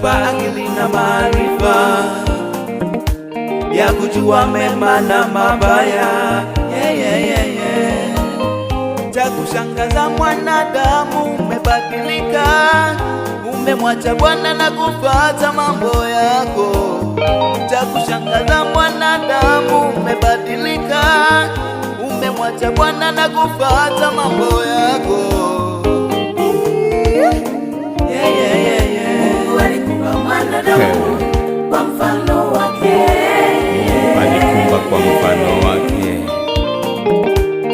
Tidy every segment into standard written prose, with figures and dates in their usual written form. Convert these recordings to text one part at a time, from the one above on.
atakupa akili na maarifa ya kujua mema na mabaya. Cha kushangaza mwanadamu, umebadilika, umemwacha Bwana na kufuata mambo yako. Cha kushangaza mwanadamu, umebadilika, umemwacha Bwana na kufuata mambo yako. Mungu alikuumba mwanadamu kwa mfano wake, alikuumba kwa mfano wake,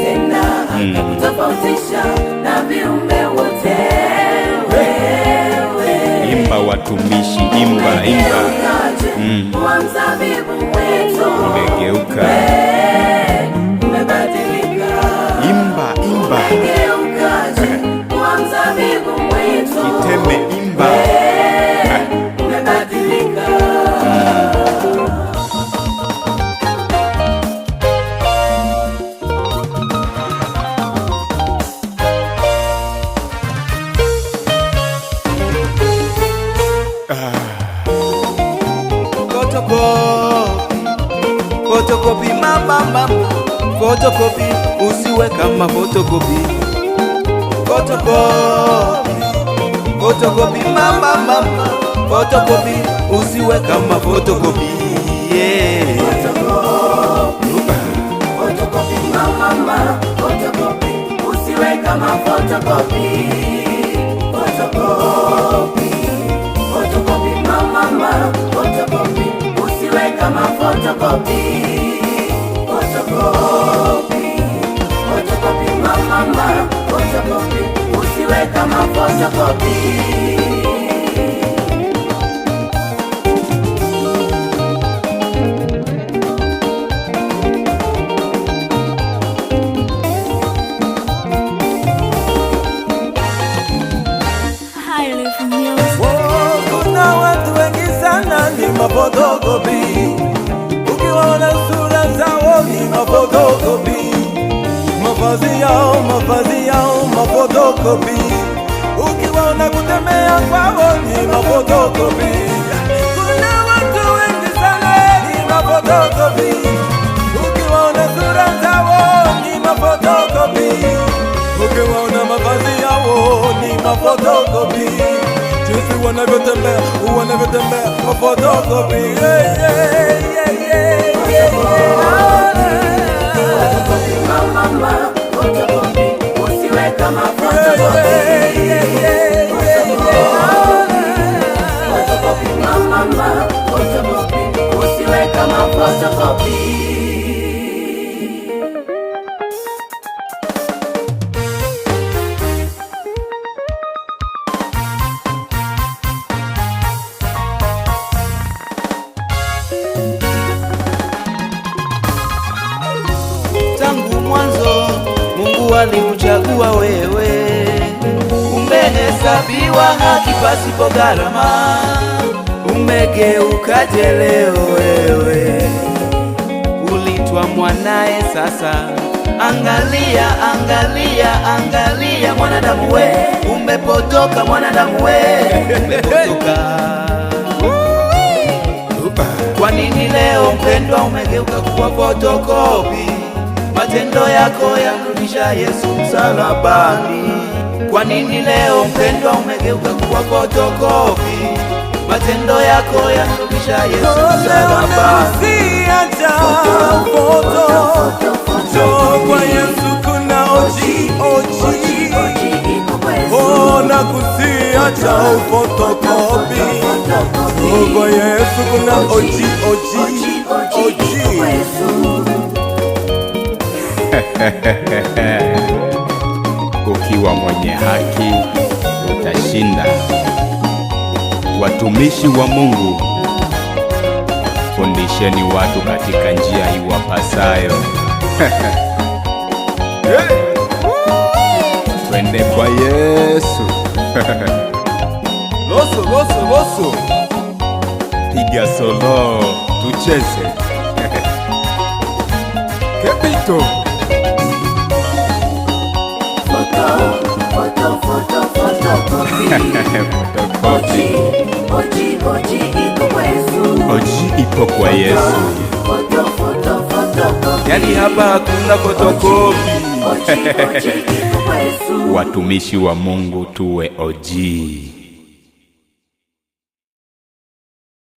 tena akakutofautisha na viumbe wote. Imba watumishi, imba. Wa mzabibu mwitu umegeuka, umebadilika. imba. Umegeukaje wa mzabibu mwitu, Kiteme, imba. umebadilika. Fotokopi mama, fotokopi, usiwe kama fotokopi. Fotokopi mama, fotokopi, usiwe kama fotokopi. Fotokopi mama, fotokopi, usiwe kama fotokopi. Fotokopi mama, fotokopi, usiwe kama fotokopi. Fotokopi mama, fotokopi, usiwe kama fotokopi. Kuna watu wengi sana ni mafotokopi, ukiwaona sura zao ni mafotokopi, mavazi yao mafotokopi, ukiwaona kutembea kwao ni mafotokopi. Kuna watu wengi sana ni mafotokopi, ukiwaona sura zao ni mafotokopi, ukiwaona mavazi yao ni mafotokopi, jinsi wanavyotembea mafotokopi. Fotokopi mama, fotokopi, usiwe kama fotokopi. Fotokopi mama, fotokopi, usiwe kama fotokopi. Tangu mwanzo Mungu alikuchagua wewe, umehesabiwa haki pasipo gharama. Umegeukaje leo wewe? Ulitwa mwanae sasa. Angalia mwanadamu we, umepotoka mwanadamu we, umepotoka. Kwa nini leo mpendwa umegeuka kuwa fotokopi? Matendo yako yanarudisha Yesu msalabani. Kwa nini leo mpendwa umegeuka kuwa fotokopi? Matendo yako yanarudisha Yesu msalabani. Usiacha foto, kwa Yesu kuna oji. Ona kusiacha fotokopi, kwa Yesu kuna oji. Ukiwa mwenye haki utashinda. Watumishi wa Mungu, fundisheni watu katika njia iwapasayo. Twende kwa Yesu. Loso. Piga solo, tucheze. Kepito. Fotokopi. Oji iko kwa Yesu. Oji ipo kwa Yesu. Fotokopi. Yani hapa hakuna fotokopi. Oji iko kwa Yesu. Watumishi wa Mungu tuwe OG.